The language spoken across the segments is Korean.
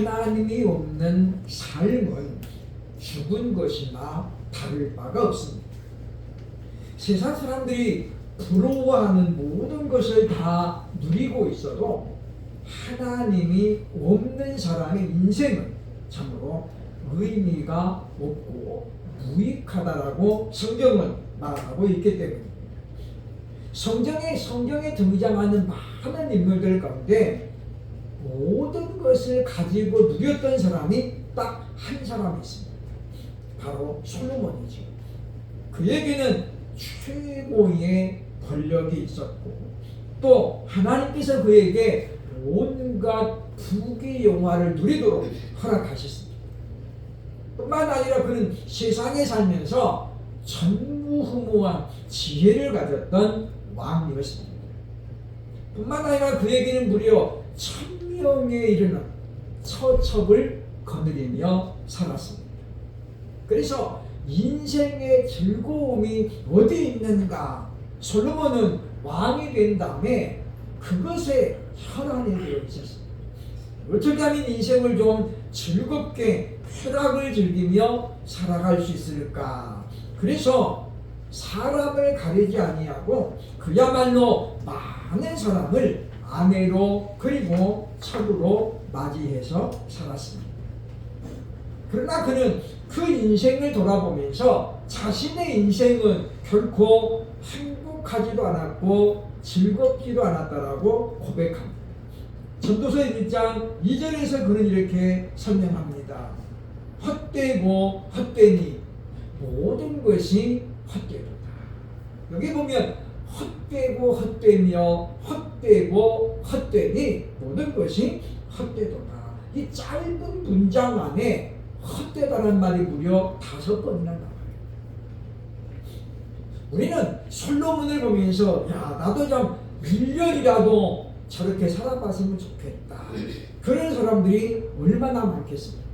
하나님이 없는 삶은 죽은 것이나 다를 바가 없습니다. 세상 사람들이 부러워하는 모든 것을 다 누리고 있어도 하나님이 없는 사람의 인생은 참으로 의미가 없고 무익하다라고 성경은 말하고 있기 때문입니다. 성경에 등장하는 많은 인물들 가운데 모든 것을 가지고 누렸던 사람이 딱 한 사람이 있습니다. 바로 솔로몬이죠. 그에게는 최고의 권력이 있었고 또 하나님께서 그에게 온갖 부귀영화를 누리도록 허락하셨습니다. 뿐만 아니라 그는 세상에 살면서 전무후무한 지혜를 가졌던 왕이었습니다. 뿐만 아니라 그에게는 무려 1000명에 이르는 처첩을 거느리며 살았습니다. 그래서 인생의 즐거움이 어디 있는가? 솔로몬은 왕이 된 다음에 그것에 혈안이 되어 있었습니다. 어떻게 하면 인생을 좀 즐겁게 쾌락을 즐기며 살아갈 수 있을까? 그래서 사람을 가리지 아니하고 그야말로 많은 사람을 아내로 그리고 첩으로 맞이해서 살았습니다. 그러나 그는 그 인생을 돌아보면서 자신의 인생은 결코 행복하지도 않았고 즐겁지도 않았다라고 고백합니다. 전도서 1장 2절에서 그는 이렇게 설명합니다. 헛되고 헛되니 모든 것이 헛되도다. 여기 보면 헛되고 헛되며 헛되고 헛되니 모든 것이 헛되도다. 이 짧은 문장 안에 헛되다는 말이 무려 5번이나 나와요. 우리는 솔로몬을 보면서 야 나도 좀 1년이라도 저렇게 살아봤으면 좋겠다. 그런 사람들이 얼마나 많겠습니까?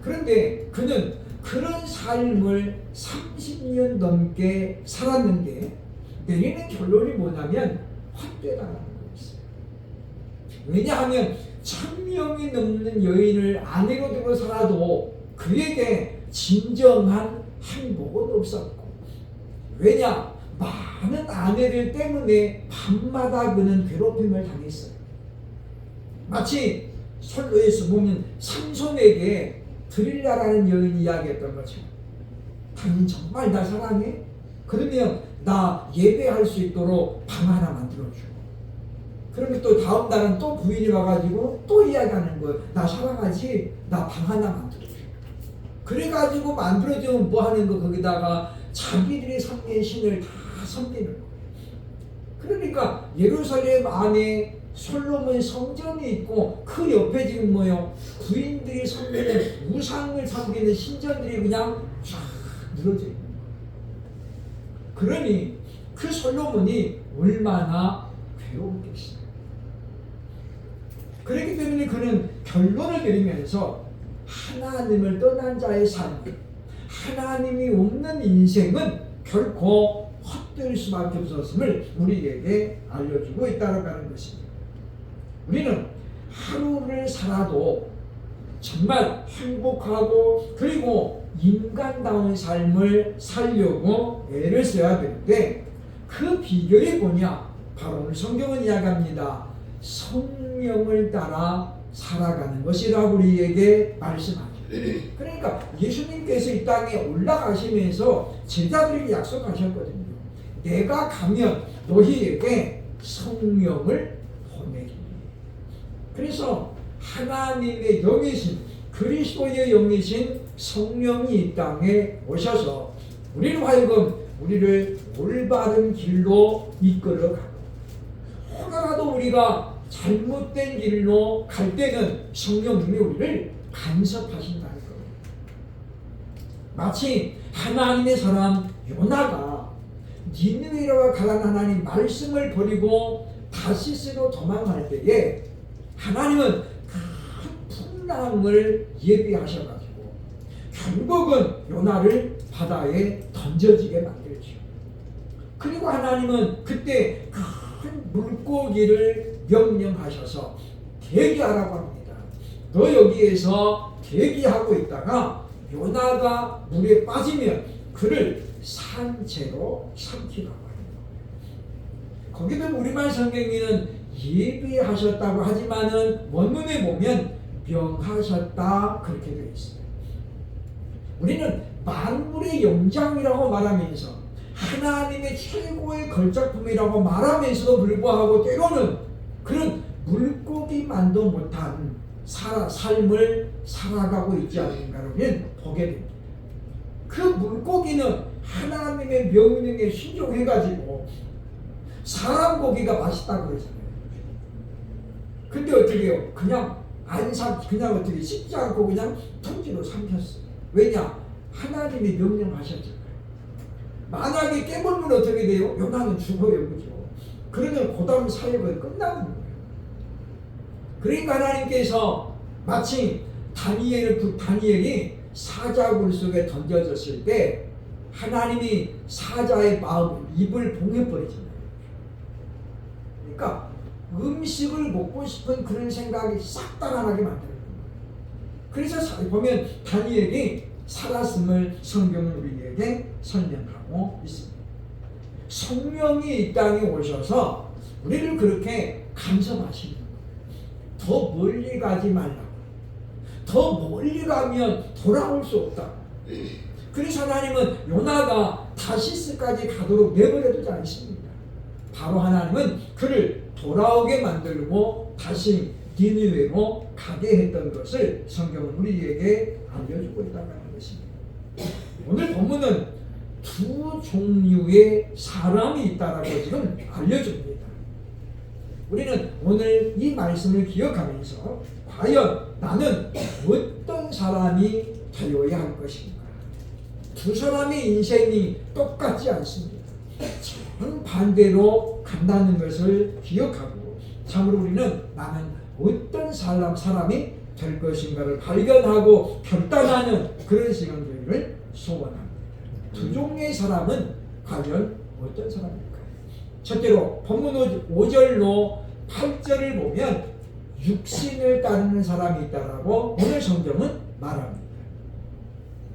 그런데 그는 그런 삶을 30년 넘게 살았는데 내리는 결론이 뭐냐면 헛되다는 거였어요. 왜냐하면 1000명이 넘는 여인을 아내로 두고 살아도 그에게 진정한 행복은 없었고, 왜냐? 많은 아내들 때문에 밤마다 그는 괴롭힘을 당했어요. 마치 솔로에서 보면 삼손에게 드릴라라는 여인이 이야기했던 것처럼 당신 정말 나 사랑해? 그러면 나 예배할 수 있도록 방 하나 만들어주고, 그러면 또 다음 날은 또 부인이 와가지고 또 이야기하는 거예요. 나 사랑하지? 나 방 하나 만들어줘. 그래가지고 만들어주면 뭐 하는 거, 거기다가 자기들이 섬긴 신을 다 섬기는 거예요. 그러니까 예루살렘 안에 솔로몬 성전이 있고 그 옆에 지금 뭐요? 부인들이 섬기는 우상을 섬기는 신전들이 그냥 쫙 늘어져 있는 거예요. 그러니 그 솔로몬이 얼마나 괴로웠겠어요. 그렇기 때문에 그는 결론을 내리면서 하나님을 떠난 자의 삶, 하나님이 없는 인생은 결코 헛될 수밖에 없었음을 우리에게 알려주고 있다는 것입니다. 우리는 하루를 살아도 정말 행복하고 그리고 인간다운 삶을 살려고 애를 써야 되는데 그 비결이 뭐냐? 바로 오늘 성경은 이야기합니다. 성령을 따라 살아가는 것이라고 우리에게 말씀하죠. 그러니까 예수님께서 이 땅에 올라가시면서 제자들에게 약속하셨거든요. 내가 가면 너희에게 성령을 보내리니. 그래서 하나님의 영이신 그리스도의 영이신 성령이 이 땅에 오셔서 우리로 하여금 우리를 올바른 길로 이끌어가고, 혹여라도 우리가 잘못된 길로 갈 때는 성령님이 우리를 간섭하신다는 거예요. 마치 하나님의 사람 요나가 니느웨로 가라는 하나님 말씀을 버리고 다시스로 도망갈 때에 하나님은 큰 풍랑을 예비하셔가지고 결국은 요나를 바다에 던져지게 만들죠. 그리고 하나님은 그때 큰 물고기를 명령하셔서 대기하라고 합니다. 너 여기에서 대기하고 있다가 요나가 물에 빠지면 그를 산채로 삼키라고 합니다. 거기도 우리말 성경에는 예비하셨다고 하지만은 원문에 보면 명하셨다 그렇게 되어 있습니다. 우리는 만물의 영장이라고 말하면서 하나님의 최고의 걸작품이라고 말하면서도 불구하고 때로는 그런 물고기만도 못한 삶을 살아가고 있지 않는가를 보게 됩니다. 그 물고기는 하나님의 명령에 순종해가지고 사람 고기가 맛있다고 그러잖아요. 근데 어떻게 해요? 그냥 어떻게 씹지 않고 그냥 통째로 삼켰어요. 왜냐? 하나님이 명령하셨잖아요. 만약에 깨물면 어떻게 돼요? 요나는 죽어요. 그죠? 그러면 그 다음 사역은 끝나는 거예요. 그러니까 하나님께서 마치 다니엘이 사자굴 속에 던져졌을 때 하나님이 사자의 마음을 입을 봉해버리잖아요. 그러니까 음식을 먹고 싶은 그런 생각이 싹 다 나게 만들어요. 그래서 보면 다니엘이 살았음을 성경은 우리에게 설명하고 있습니다. 성령이 이 땅에 오셔서 우리를 그렇게 간섭하시는 거예요. 더 멀리 가지 말라고. 더 멀리 가면 돌아올 수 없다. 그래서 하나님은 요나가 다시스까지 가도록 내버려두지 않습니다. 바로 하나님은 그를 돌아오게 만들고 다시 니느웨로 가게 했던 것을 성경은 우리에게 알려주고 있다는 것입니다. 오늘 본문은 두 종류의 사람이 있다라고 지금 알려줍니다. 우리는 오늘 이 말씀을 기억하면서 과연 나는 어떤 사람이 되어야 할 것인가? 두 사람의 인생이 똑같지 않습니다. 정반대로 간다는 것을 기억하고 참으로 우리는 나는 어떤 사람이 될 것인가를 발견하고 결단하는 그런 시간 되기를 소원합니다. 두 종류의 사람은 과연 어떤 사람일까요? 첫째로 본문 5절로 8절을 보면 육신을 따르는 사람이 있다라고 오늘 성경은 말합니다.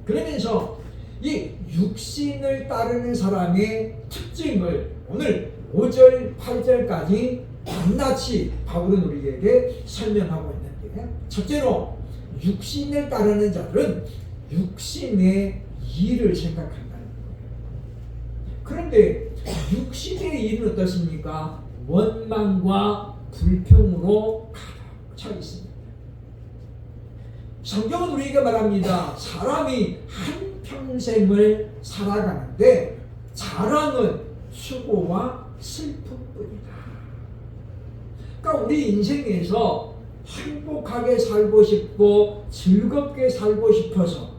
그러면서 이 육신을 따르는 사람의 특징을 오늘 5절, 8절까지 낱낱이 바울은 우리에게 설명하고 있는데, 첫째로 육신을 따르는 자들은 육신의 일을 생각한다는 거예요. 그런데 육신의 일은 어떻습니까? 원망과 불평으로 가득 차 있습니다. 성경은 우리에게 말합니다. 사람이 한평생을 살아가는데 자랑은 수고와 슬픔뿐이다. 그러니까 우리 인생에서 행복하게 살고 싶고 즐겁게 살고 싶어서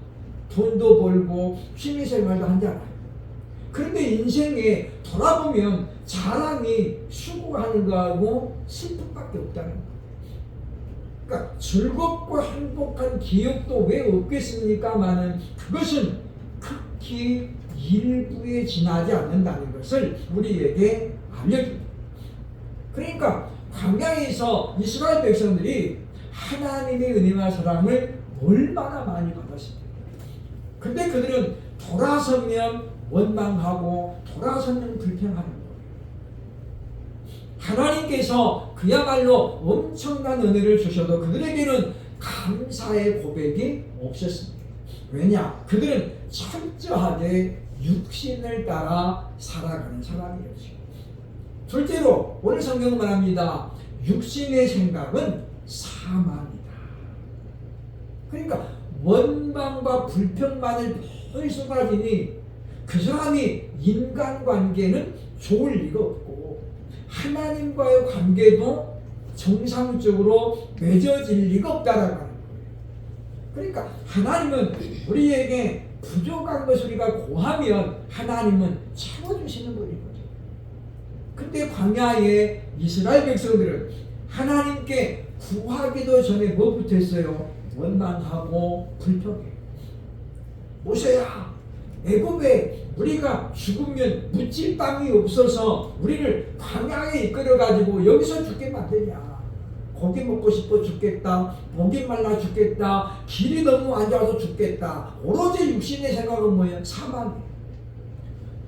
돈도 벌고 취미생활도 하잖아요. 그런데 인생에 돌아보면 자랑이 수고하는 거하고 슬픔밖에 없다는 거예요. 그러니까 즐겁고 행복한 기억도 왜 없겠습니까마는 그것은 극히 일부에 지나지 않는다는 것을 우리에게 알려줍니다. 그러니까 광야에서 이스라엘 백성들이 하나님의 은혜와 사랑을 얼마나 많이 받았습니까? 근데 그들은 돌아서면 원망하고 돌아서면 불평하는 거예요. 하나님께서 그야말로 엄청난 은혜를 주셔도 그들에게는 감사의 고백이 없었습니다. 왜냐? 그들은 철저하게 육신을 따라 살아가는 사람이었죠. 둘째로 오늘 성경은 말합니다. 육신의 생각은 사망이다. 그러니까 원망과 불평만을 늘 쏟아지니 그 사람이 인간관계는 좋을 리가 없고 하나님과의 관계도 정상적으로 맺어질 리가 없다라고 하는 거예요. 그러니까 하나님은 우리에게 부족한 것을 우리가 고하면 하나님은 채워주시는 분이거든요. 근데 광야의 이스라엘 백성들은 하나님께 구하기도 전에 뭐부터 했어요? 원망하고 불평해. 모세야, 애굽에 우리가 죽으면 묻힐 땅이 없어서 우리를 광야에 이끌어가지고 여기서 죽게 만드냐. 고기 먹고 싶어 죽겠다, 목이 말라 죽겠다, 길이 너무 안 좋아서 죽겠다. 오로지 육신의 생각은 뭐예요? 사망이에요.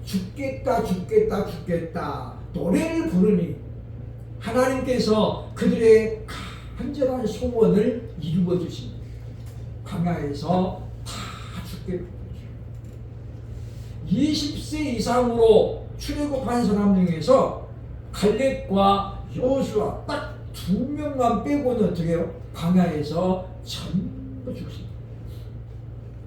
죽겠다 죽겠다 죽겠다 노래를 부르니 하나님께서 그들의 간절한 소원을 이루어 주십니다. 광야에서 다 죽게 된 거죠. 20세 이상으로 출애굽한 사람 중에서 갈렙과 여호수아 딱 2명만 빼고는 어떻게 해요? 광야에서 전부 죽습니다.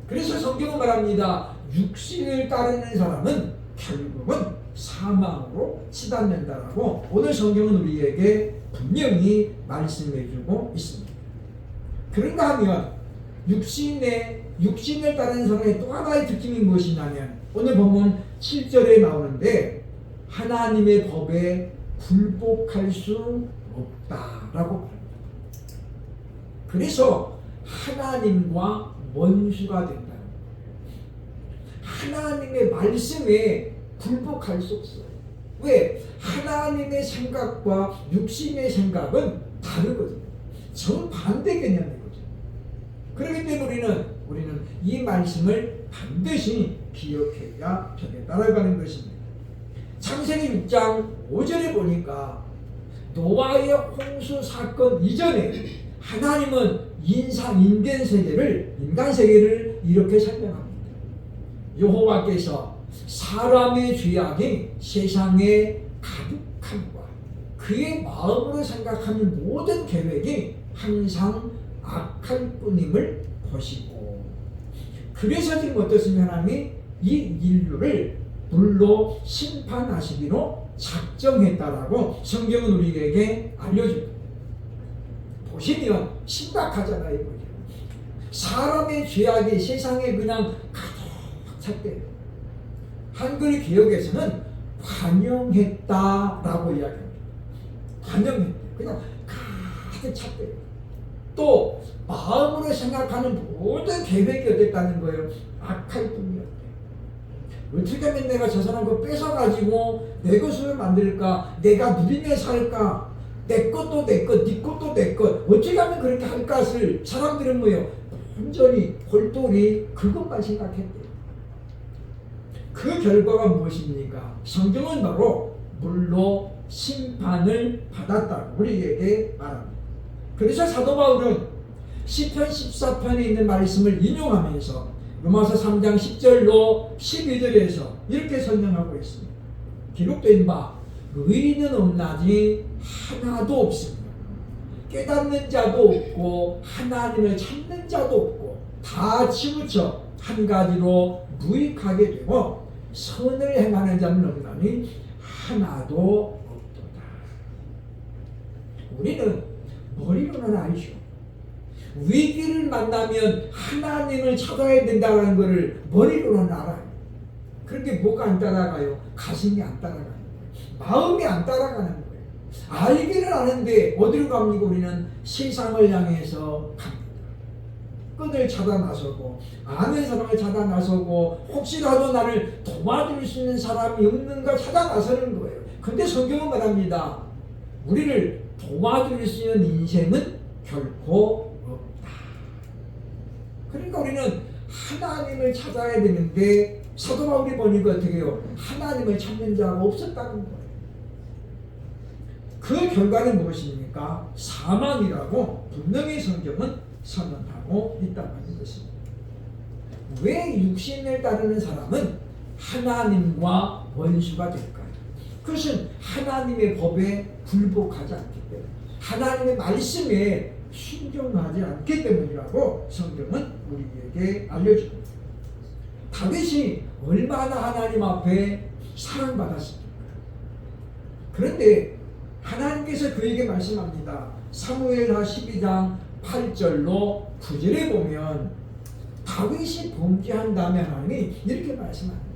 그래서 성경은 말합니다. 육신을 따르는 사람은 결국은 사망으로 치닫는다라고 오늘 성경은 우리에게 분명히 말씀해주고 있습니다. 그런가 하면 육신을 따르는 사람의 또 하나의 특징이 무엇이냐면 오늘 본문 7절에 나오는데 하나님의 법에 굴복할 수 없다라고 말합니다. 그래서 하나님과 원수가 된다. 하나님의 말씀에 굴복할 수 없어요. 왜? 하나님의 생각과 육신의 생각은 다르거든요. 정반대 개념이거든요. 그렇기 때문에 우리는 이 말씀을 반드시 기억해야 되겠다라는 것입니다. 창세기 6장 5절에 보니까 노아의 홍수 사건 이전에 하나님은 인간 세계를 이렇게 설명합니다. 여호와께서 사람의 죄악이 세상에 가득함과 그의 마음으로 생각하는 모든 계획이 항상 악할 뿐임을 보시고 그래서 지금 어떻습니까? 하나님이 이 인류를 불로 심판하시기로 작정했다라고 성경은 우리에게 알려줍니다. 보시면 심각하잖아요. 사람의 죄악이 세상에 그냥 가득 찼대요. 한글 개역에서는 관영했다라고 이야기합니다. 관영했대. 그냥 가득 찼대요. 또 마음으로 생각하는 모든 계획이 어땠다는 거예요? 악할 뿐이었대. 어떻게 하면 내가 저 사람 거 뺏어가지고 내 것을 만들까? 내가 누리며 살까? 내 것도 내 것, 네 것도 내 것. 어떻게 하면 그렇게 할 것을 사람들은 뭐예요? 완전히 골똘히 그것만 생각했대요. 그 결과가 무엇입니까? 성경은 바로 물로 심판을 받았다고 우리에게 말합니다. 그래서 사도 바울은 시편 14편에 있는 말씀을 인용하면서 로마서 3장 10절로 12절에서 이렇게 설명하고 있습니다. 기록된 바 의인은 없나니 하나도 없습니다. 깨닫는 자도 없고 하나님을 찾는 자도 없고 다 치우쳐 한 가지로 무익하게 되고 선을 행하는 자는 없나니 하나도 없도다. 우리는 머리로는 알죠. 위기를 만나면 하나님을 찾아야 된다는 것을 머리로는 알아요. 그런데 뭐가 안 따라가요? 가슴이 안 따라가는 거예요. 마음이 안 따라가는 거예요. 알기를 아는데 어디로 갑니까? 우리는 세상을 향해서 갑니다. 끈을 찾아 나서고 아는 사람을 찾아 나서고 혹시라도 나를 도와줄 수 있는 사람이 없는가 찾아 나서는 거예요. 근데 성경은 말합니다. 우리를 도와줄 수 있는 인생은 결코 없다. 그러니까 우리는 하나님을 찾아야 되는데 사도 바울이 보니까 어떻게 해요? 하나님을 찾는 자가 없었다는 거예요. 그 결과는 무엇입니까? 사망이라고 분명히 성경은 선언하고 있다는 것입니다. 왜 육신을 따르는 사람은 하나님과 원수가 될까요? 그것은 하나님의 법에 굴복하지 않기 때문에 하나님의 말씀에 순종하지 않기 때문이라고 성경은 우리에게 알려줍니다. 다윗이 얼마나 하나님 앞에 사랑받았습니까? 그런데 하나님께서 그에게 말씀합니다. 사무엘하 12장 8절로 9절에 보면 다윗이 범죄한 다음에 하나님이 이렇게 말씀합니다.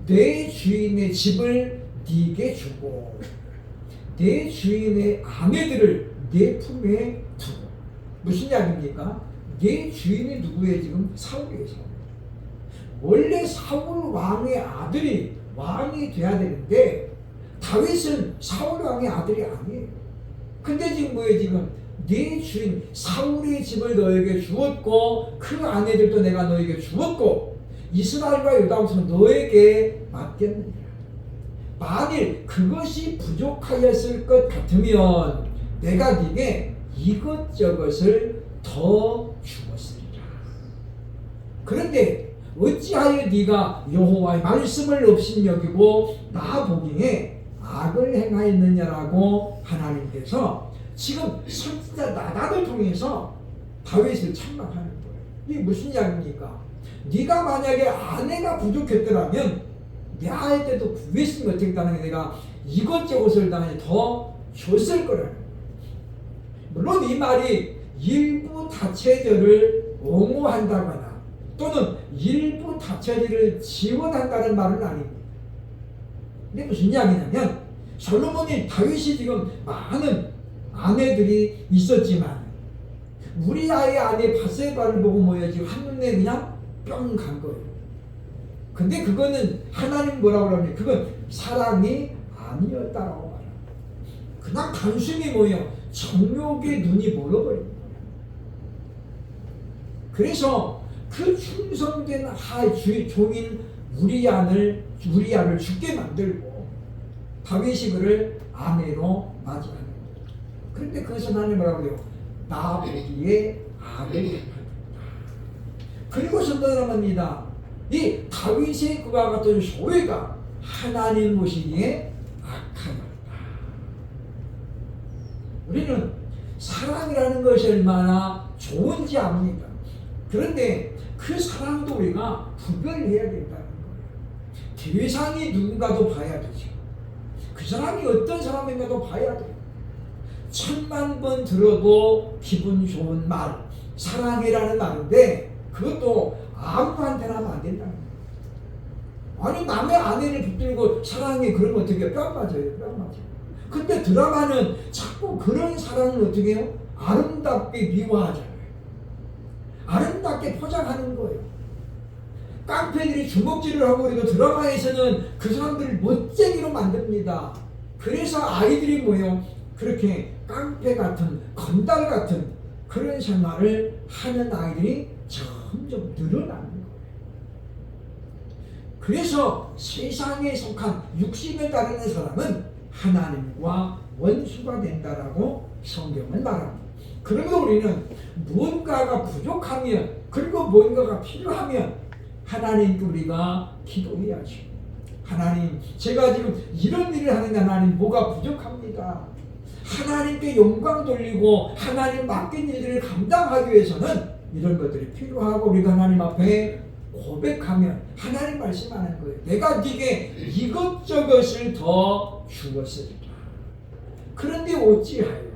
내 주인의 집을 네게 주고 내 주인의 아내들을 내 품에 두고. 무슨 이야기입니까? 내 주인이 누구예요? 지금 사울이에요. 사울. 원래 사울 왕의 아들이 왕이 돼야 되는데 다윗은 사울 왕의 아들이 아니에요. 근데 지금 뭐예요? 지금 네 주인 사울의 집을 너에게 주었고 그 아내들도 내가 너에게 주었고 이스라엘과 유다부터 너에게 맡겼느니라. 만일 그것이 부족하였을 것 같으면 내가 네게 이것저것을 더 주었으리라. 그런데 어찌하여 네가 여호와의 말씀을 업신여기고 나 보기에 악을 행하였느냐라고 하나님께서 지금 선지자 나단을 통해서 다윗을 책망하는 거예요. 이게 무슨 이야기입니까? 네가 만약에 아내가 부족했더라면 내 아이 때도 구했으면 어떻겠다는 게 내가 이것저것을 더 줬을 거라는 거예요. 물론 이 말이 일부 다처제를 옹호한다거나 또는 일부 다처제를 지원한다는 말은 아닙니다. 근데 무슨 이야기냐면 솔로몬이 다윗이 지금 많은 아내들이 있었지만 우리아의 아내 바세바를 보고 뭐예요? 지금 한눈에 그냥 뿅 간 거예요. 근데 그거는 하나님 뭐라고 그러냐? 그건 사랑이 아니었다라고 말합니다. 그냥 단순히 뭐예요? 정욕의 눈이 멀어버린 거예요. 그래서 그 충성된 종인 우리아를 죽게 만들고 다윗이 그를 아내로 맞이하는 거예요. 그런데 그것은 하나님 뭐라고 해요? 나 보기에 악을 행하였다. 그리고 선언합니다. 이 다윗의 그와 같은 소외가 하나님 보시기에 악하였다. 우리는 사랑이라는 것이 얼마나 좋은지 압니다. 그런데 그 사랑도 우리가 구별해야 된다는 거예요. 대상이 누군가도 봐야 되죠. 그 사람이 어떤 사람인가도 봐야 돼요. 1000만 번 들어도 기분 좋은 말, 사랑이라는 말인데 그것도 아무한테나 하면 안 된다는 거예요. 아니 남의 아내를 붙들고 사랑해 그러면 어떻게 해요? 뺨 맞아요. 뺨 맞아요. 근데 드라마는 자꾸 그런 사랑을 어떻게 해요? 아름답게 미화하잖아요. 아름답게 포장하는 거예요. 깡패들이 주먹질을 하고 그래도 드라마에서는 그 사람들을 멋쟁이로 만듭니다. 그래서 아이들이 뭐예요? 그렇게 깡패 같은 건달 같은 그런 생활을 하는 아이들이 점점 늘어나는 거예요. 그래서 세상에 속한 육신을 따르는 사람은 하나님과 원수가 된다라고 성경은 말합니다. 그러면 우리는 무언가가 부족하면 그리고 무언가가 필요하면 하나님께 우리가 기도해야죠. 하나님, 제가 지금 이런 일을 하는데 하나님 뭐가 부족합니다. 하나님께 영광 돌리고 하나님 맡긴 일들을 감당하기 위해서는 이런 것들이 필요하고 우리가 하나님 앞에 고백하면 하나님 말씀하는 거예요. 내가 네게 이것저것을 더 주었으리라. 그런데 어찌하여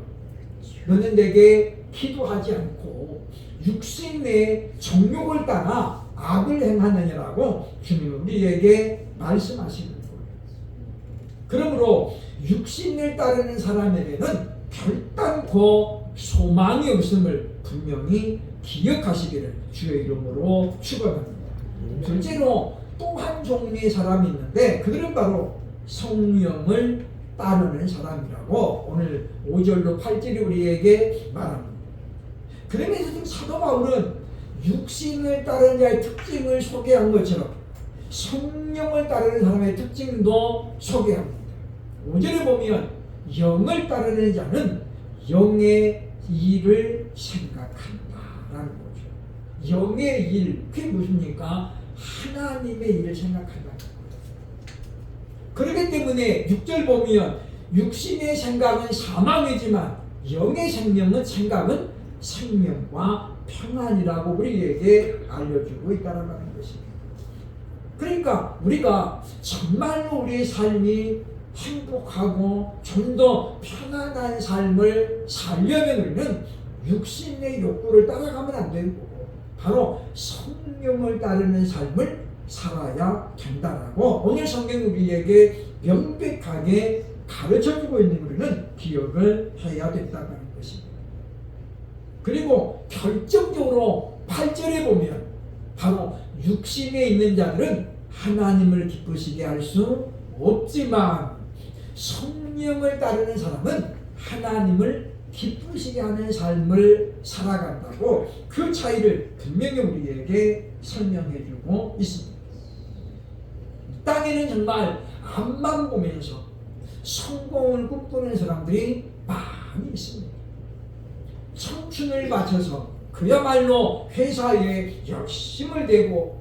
너는 내게 기도하지 않고 육신의 정욕을 따라 악을 행하느냐라고 주님은 우리에게 말씀하시는 거예요. 그러므로 육신을 따르는 사람에게는 결단코 소망이 없음을 분명히 기억하시기를 주의 이름으로 축원합니다. 둘째로 또 한 종류의 사람이 있는데 그들은 바로 성령을 따르는 사람이라고 오늘 5절로 8절이 우리에게 말합니다. 그러면서 지금 사도 바울은 육신을 따르는 자의 특징을 소개한 것처럼 성령을 따르는 사람의 특징도 소개합니다. 5절에 보면 영을 따르는 자는 영의 일을 생각한다라는 거죠. 영의 일, 그게 무엇입니까? 하나님의 일을 생각한다는 거예요. 그렇기 때문에 6절 보면 육신의 생각은 사망이지만 영의 생명은 생각은 생명과 평안이라고 우리에게 알려주고 있다는 것입니다. 그러니까 우리가 정말로 우리의 삶이 행복하고 좀 더 편안한 삶을 살려면 우리는 육신의 욕구를 따라가면 안 되고 바로 성령을 따르는 삶을 살아야 된다라고 오늘 성경 우리에게 명백하게 가르쳐주고 있는 우리는 기억을 해야 된다는 것입니다. 그리고 결정적으로 8절에 보면 바로 육신에 있는 자들은 하나님을 기쁘시게 할 수 없지만 성령을 따르는 사람은 하나님을 기쁘시게 하는 삶을 살아간다고 그 차이를 분명히 우리에게 설명해 주고 있습니다. 땅에는 정말 앞만 보면서 성공을 꿈꾸는 사람들이 많이 있습니다. 청춘을 바쳐서 그야말로 회사에 열심을 내고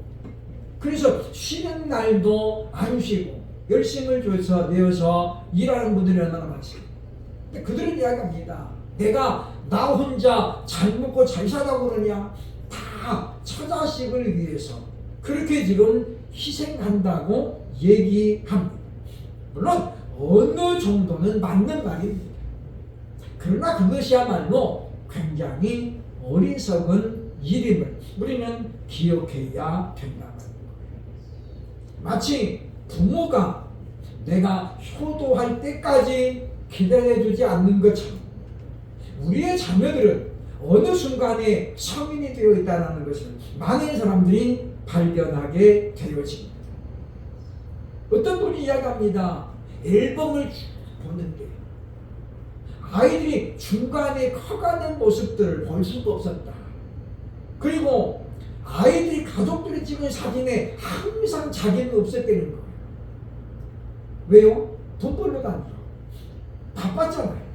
그래서 쉬는 날도 안 쉬고 열심을 내어서 일하는 분들이 얼마나 많습니다. 그들은 이야기합니다. 내가 나 혼자 잘 먹고 잘 사다고 그러냐? 다 처자식을 위해서 그렇게 지금 희생한다고 얘기합니다. 물론 어느 정도는 맞는 말입니다. 그러나 그것이야말로 굉장히 어리석은 일임을 우리는 기억해야 된다는 거예요. 마치 부모가 내가 효도할 때까지 기다려주지 않는 것처럼 우리의 자녀들은 어느 순간에 성인이 되어 있다는 것을 많은 사람들이 발견하게 되어집니다. 어떤 분이 이야기합니다. 앨범을 보는데 아이들이 중간에 커가는 모습들을 볼 수가 없었다. 그리고 아이들이 가족들이 찍은 사진에 항상 자기는 없었다는 거예요. 왜요? 돈 벌러 다니죠. 바빴잖아요.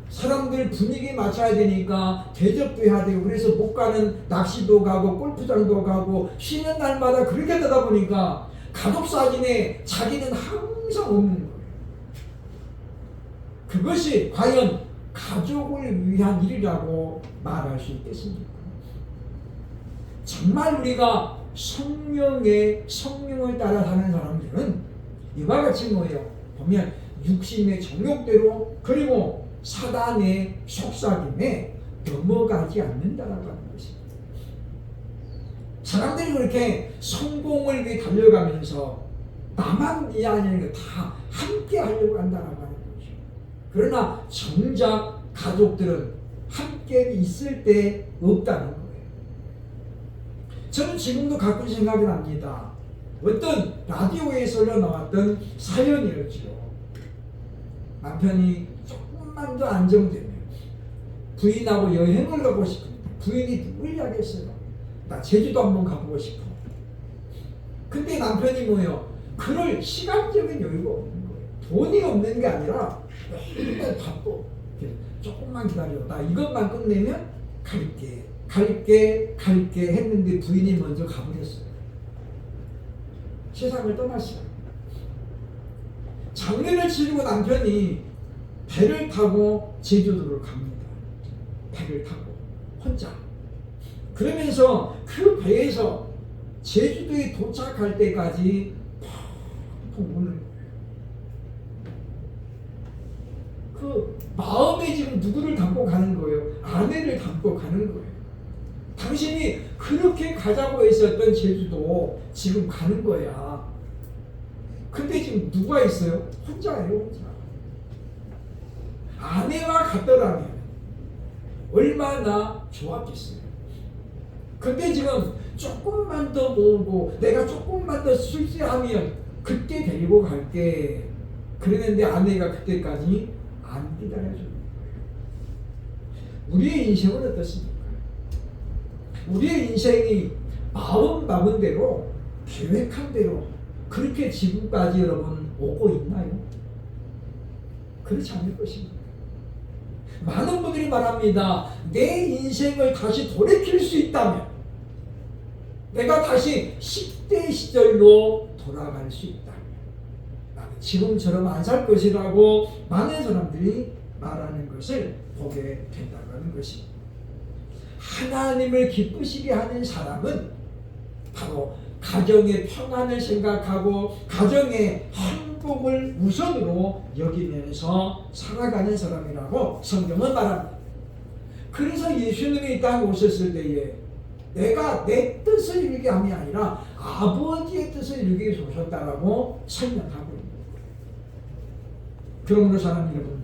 사람들 분위기 맞춰야 되니까 대접도 해야 되고 그래서 못 가는 낚시도 가고 골프장도 가고 쉬는 날마다 그렇게 되다 보니까 가족 사진에 자기는 항상 없는 거예요. 그것이 과연 가족을 위한 일이라고 말할 수 있겠습니까? 정말 우리가 성령을 따라 사는 사람들은 이와 같이 뭐예요? 보면 육신의 정욕대로 그리고 사단의 속삭임에 넘어가지 않는다라고 하는 것입니다. 사람들이 그렇게 성공을 위해 달려가면서 나만 위하는 거 다 함께 하려고 한다라고 하는 거죠. 그러나 정작 가족들은 함께 있을 때 없다는 거예요. 저는 지금도 가끔 생각이 납니다. 어떤 라디오에서 나왔던 사연이었죠. 남편이 조금만 더 안정되면 부인하고 여행을 가고 싶은데 부인이 누굴 이야기했어요? 나 제주도 한번 가보고 싶어. 근데 남편이 뭐예요? 그럴 시간적인 여유가 없는 거예요. 돈이 없는 게 아니라 맨날 바빠. 조금만 기다려. 나 이것만 끝내면 갈게 했는데 부인이 먼저 가버렸어요. 세상을 떠났어요. 장례를 치르고 남편이 배를 타고 제주도를 갑니다. 배를 타고 혼자. 그러면서 그 배에서 제주도에 도착할 때까지 펑펑 우는 거예요. 그 마음에 지금 누구를 담고 가는 거예요? 아내를 담고 가는 거예요. 당신이 그렇게 가자고 했었던 제주도 지금 가는 거야. 근데 지금 누가 있어요? 혼자예요, 혼자. 아내와 같더라면 얼마나 좋았겠어요. 근데 지금 조금만 더 모으고 내가 조금만 더 술취하면 그때 데리고 갈게. 그랬는데 아내가 그때까지 안 기다려주는 거예요. 우리의 인생은 어떻습니까? 우리의 인생이 마음먹은 대로 계획한 대로 그렇게 지금까지 여러분 오고 있나요? 그렇지 않을 것입니다. 많은 분들이 말합니다. 내 인생을 다시 돌이킬 수 있다면 내가 다시 10대 시절로 돌아갈 수 있다면 나는 지금처럼 안 살 것이라고 많은 사람들이 말하는 것을 보게 된다고 하는 것입니다. 하나님을 기쁘시게 하는 사람은 바로 가정의 평안을 생각하고 가정의 행복을 우선으로 여기면서 살아가는 사람이라고 성경은 말합니다. 그래서 예수님이 이 땅에 오셨을 때에 내가 내 뜻을 이루게 함이 아니라 아버지의 뜻을 이루기 위해서 오셨다라고 설명하고 있는 거예요. 그러므로 사랑하는 여러분,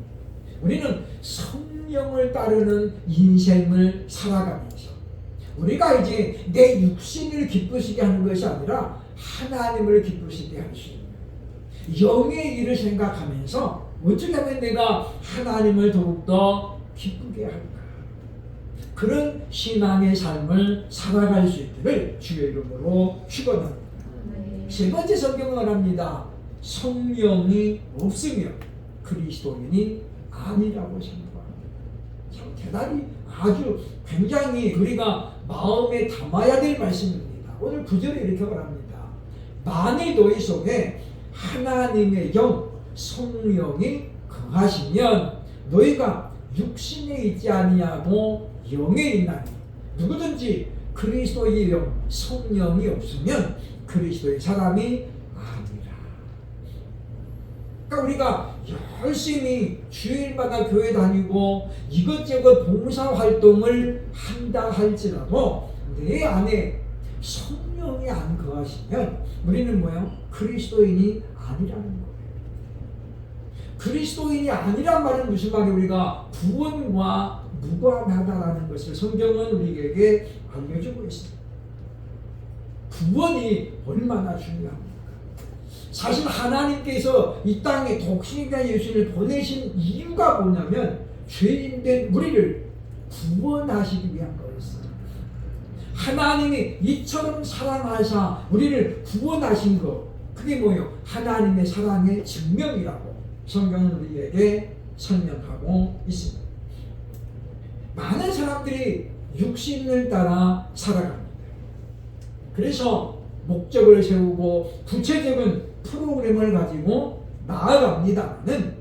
우리는 성령을 따르는 인생을 살아가면서 우리가 이제 내 육신을 기쁘시게 하는 것이 아니라 하나님을 기쁘시게 할 수 있는 영의 일을 생각하면서 어떻게 하면 내가 하나님을 더욱더 기쁘게 할까? 그런 신앙의 삶을 살아갈 수 있기를 주의 이름으로 축원합니다. 세 번째 성경은 말합니다. 성령이 없으면 그리스도인이 아니라고 생각합니다. 참 대단히 아주 굉장히 우리가 마음에 담아야 될 말씀입니다. 오늘 9절에 이렇게 말합니다. 만일 너희 속에 하나님의 영 성령이 거하시면 너희가 육신에 있지 아니하고 영에 있나니 누구든지 그리스도의 영 성령이 없으면 그리스도의 사람이 아니라. 그러니까 우리가 열심히 주일마다 교회 다니고 이것저것 봉사활동을 한다 할지라도 내 안에 성령이 안 거하시면 우리는 뭐예요? 그리스도인이 아니라는 거예요. 그리스도인이 아니란 말은 무슨 말이에요? 우리가 구원과 무관하다라는 것을 성경은 우리에게 알려주고 있습니다. 구원이 얼마나 중요합니까? 사실 하나님께서 이 땅에 독생자 예수를 보내신 이유가 뭐냐면 죄인된 우리를 구원하시기 위한 거였어요. 하나님이 이처럼 사랑하사 우리를 구원하신 것, 그게 뭐예요? 하나님의 사랑의 증명이라고 성경은 우리에게 설명하고 있습니다. 많은 사람들이 육신을 따라 살아갑니다. 그래서 목적을 세우고 구체적인 프로그램을 가지고 나아갑니다는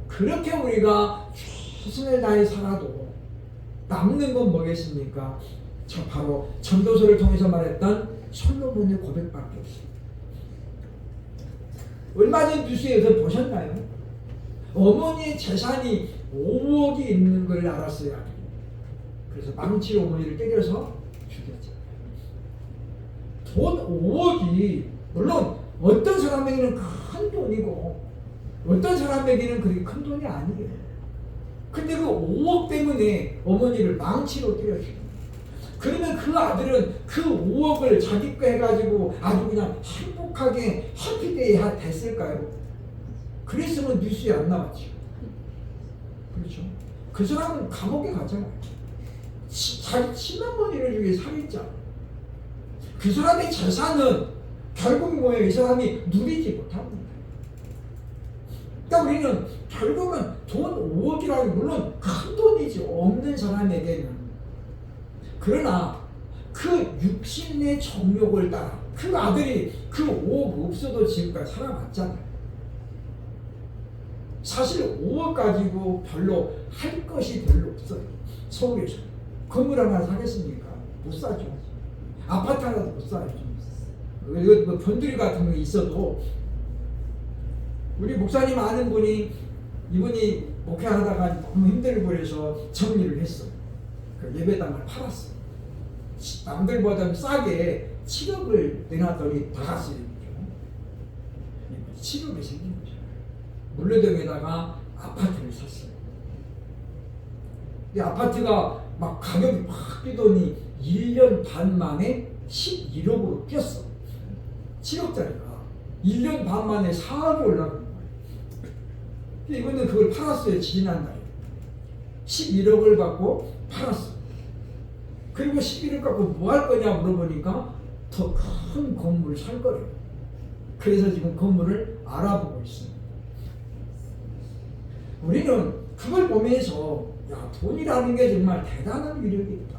그렇게 우리가 최선을 다해 살아도 남는 건 뭐겠습니까? 저 바로 전도서를 통해서 말했던 솔로몬의 고백밖에 없습니다. 얼마 전 뉴스에서 보셨나요? 어머니의 재산이 5억이 있는 걸 알았어요. 그래서 망치로 어머니를 때려서 죽였잖아요. 돈 5억이 물론 어떤 사람에게는 큰 돈이고 어떤 사람에게는 그렇게 큰 돈이 아니에요. 근데 그 5억 때문에 어머니를 망치로 때려 죽입니다. 그러면 그 아들은 그 5억을 자기 거 해가지고 아주 그냥 행복하게 해피데이 됐을까요? 그랬으면 뉴스에 안 나왔죠. 그렇죠? 그 사람은 감옥에 가잖아요. 자기 친어머니를 위해 살인자. 그 사람의 재산은 결국 뭐예요? 이 사람이 누리지 못합니다. 그러니까 우리는 결국은 돈 5억이라고 물론 큰 돈이지 없는 사람에게는. 그러나 그 육신의 정욕을 따라 그 아들이 그 5억 없어도 지금까지 살아왔잖아요. 사실 5억 가지고 별로 할 것이 별로 없어요. 서울에서 건물 하나 사겠습니까? 못 사죠. 아파트 하나도 못 사죠. 이거 뭐 변두리 같은 거 있어도 우리 목사님 아는 분이 이분이 목회하다가 너무 힘들고 해서 정리를 했어요. 그 예배당을 팔았어요. 남들보다 싸게 7억을 내놨더니 다 갔어요. 7억이 생긴 거죠. 물레동에다가 아파트를 샀어요. 이 아파트가 막 가격이 막 뛰더니 1년 반 만에 11억으로 뛰었어. 7억짜리가 1년 반 만에 4억이 올라간 거예요. 이분은 그걸 팔았어요. 지난달에 11억을 받고 팔았어. 그리고 11억 갖고 뭐 할 거냐 물어보니까 더 큰 건물을 살 거래요. 그래서 지금 건물을 알아보고 있어요. 우리는 그걸 보면서 야, 돈이라는 게 정말 대단한 위력이 있다.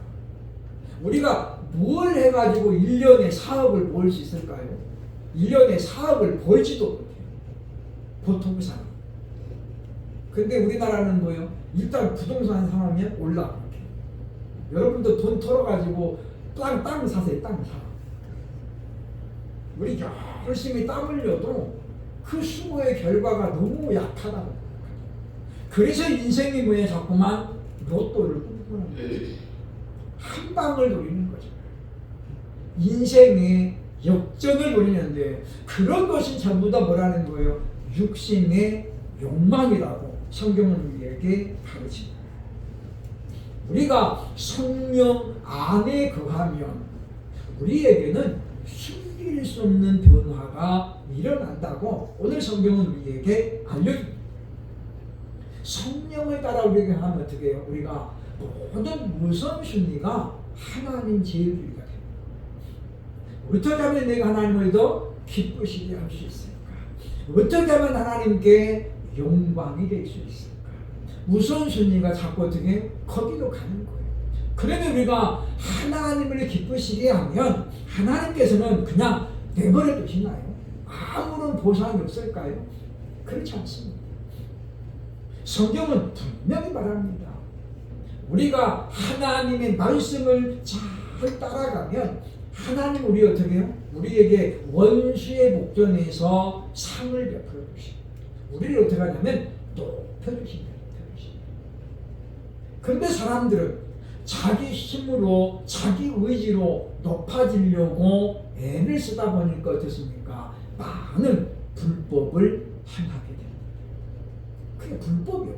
우리가 뭘 해가지고 1년에 4억을 벌 수 있을까요? 1년에 4억을 벌지도 못해요. 보통 사람. 근데 우리나라는 뭐예요? 일단 부동산 상황이 올라. 여러분도 돈 털어가지고 땅 사세요. 땅 사. 우리 열심히 땀 흘려도 그 수고의 결과가 너무 약하다고. 그래서 인생이 뭐예요? 자꾸만 로또를 꿈꾸는 거예요. 한 방을 노리는 거죠. 인생의 역전을 노리는데 그런 것이 전부 다 뭐라는 거예요? 육신의 욕망이라고 성경은 우리에게 가르칩니다. 우리가 성령 안에 거하면 우리에게는 숨길 수 없는 변화가 일어난다고 오늘 성경은 우리에게 알려줍니다. 성령을 따라 우리가 하면 어떻게 해요? 우리가 모든 우선순위가 하나님 제일주의가 됩니다. 어떻게 하면 내가 하나님을 더 기쁘시게 할 수 있을까? 어떻게 하면 하나님께 영광이 될 수 있을까? 우선순위가 자꾸 어떻게 거기로 가는 거예요. 그러면 우리가 하나님을 기쁘시게 하면 하나님께서는 그냥 내버려 두시나요? 아무런 보상이 없을까요? 그렇지 않습니다. 성경은 분명히 말합니다. 우리가 하나님의 말씀을 잘 따라가면 하나님 우리 어떻게 해요? 우리에게 원수의 목전에서 상을 베풀어 주십니다. 우리를 어떻게 하냐면 높여주십니다. 그런데 사람들은 자기 힘으로 자기 의지로 높아지려고 애를 쓰다 보니까 어떻습니까? 많은 불법을 행하게 됩니다. 그게 불법이에요.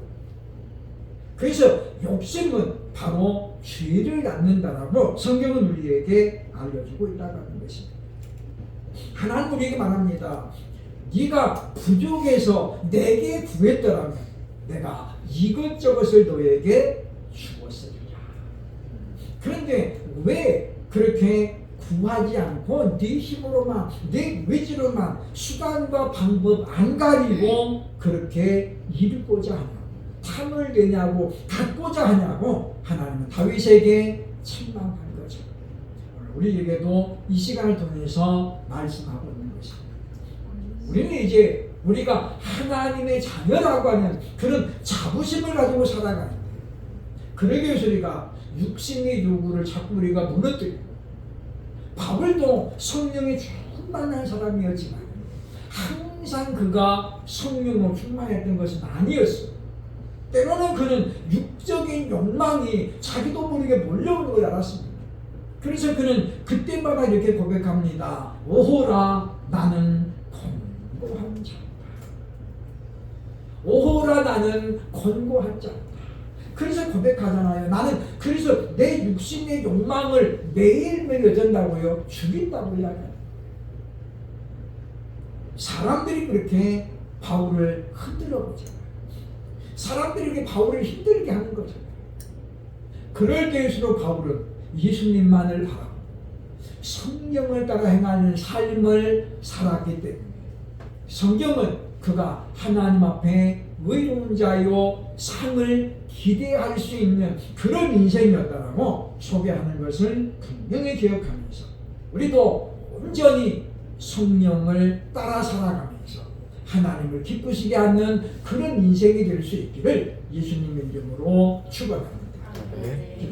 그래서 욕심은 바로 죄를 낳는다라고 성경은 우리에게 알려주고 있다는 것입니다. 하나님 우리에게 말합니다. 네가 부족해서 내게 구했더라면 내가 이것저것을 너에게 주었으리라. 그런데 왜 그렇게 구하지 않고 네 힘으로만 네 의지로만 수단과 방법 안 가리고 그렇게 이루고자 하냐고, 탐을 내냐고, 갖고자 하냐고 하나님은 다윗에게 책망한 거죠. 우리에게도 이 시간을 통해서 말씀하고 있는 것입니다. 우리는 이제 우리가 하나님의 자녀라고 하는 그런 자부심을 가지고 살아가는데, 그러기 위해서 우리가 육신의 요구를 자꾸 우리가 무너뜨리고, 바울도 성령에 충만한 사람이었지만 항상 그가 성령으로 충만했던 것은 아니었어요. 때로는 그는 육적인 욕망이 자기도 모르게 몰려오는 걸 알았습니다. 그래서 그는 그때마다 이렇게 고백합니다. 오호라 나는 곤고한 자다. 오호라 나는 곤고한 자다. 그래서 고백하잖아요. 나는 그래서 내 육신의 욕망을 매일매일 어쩐다고요? 죽인다고 이야기해요. 사람들이 그렇게 바울을 흔들어 보잖아요. 사람들이 이렇게 바울을 힘들게 하는 거잖아요. 그럴 때일수록 바울은 예수님만을 바라고 성경을 따라 행하는 삶을 살았기 때문에 성경은 그가 하나님 앞에 의로운 자요 상을 기대할 수 있는 그런 인생이었다라고 소개하는 것을 분명히 기억하면서 우리도 온전히 성령을 따라 살아가면서 하나님을 기쁘시게 하는 그런 인생이 될 수 있기를 예수님의 이름으로 축원합니다. 네.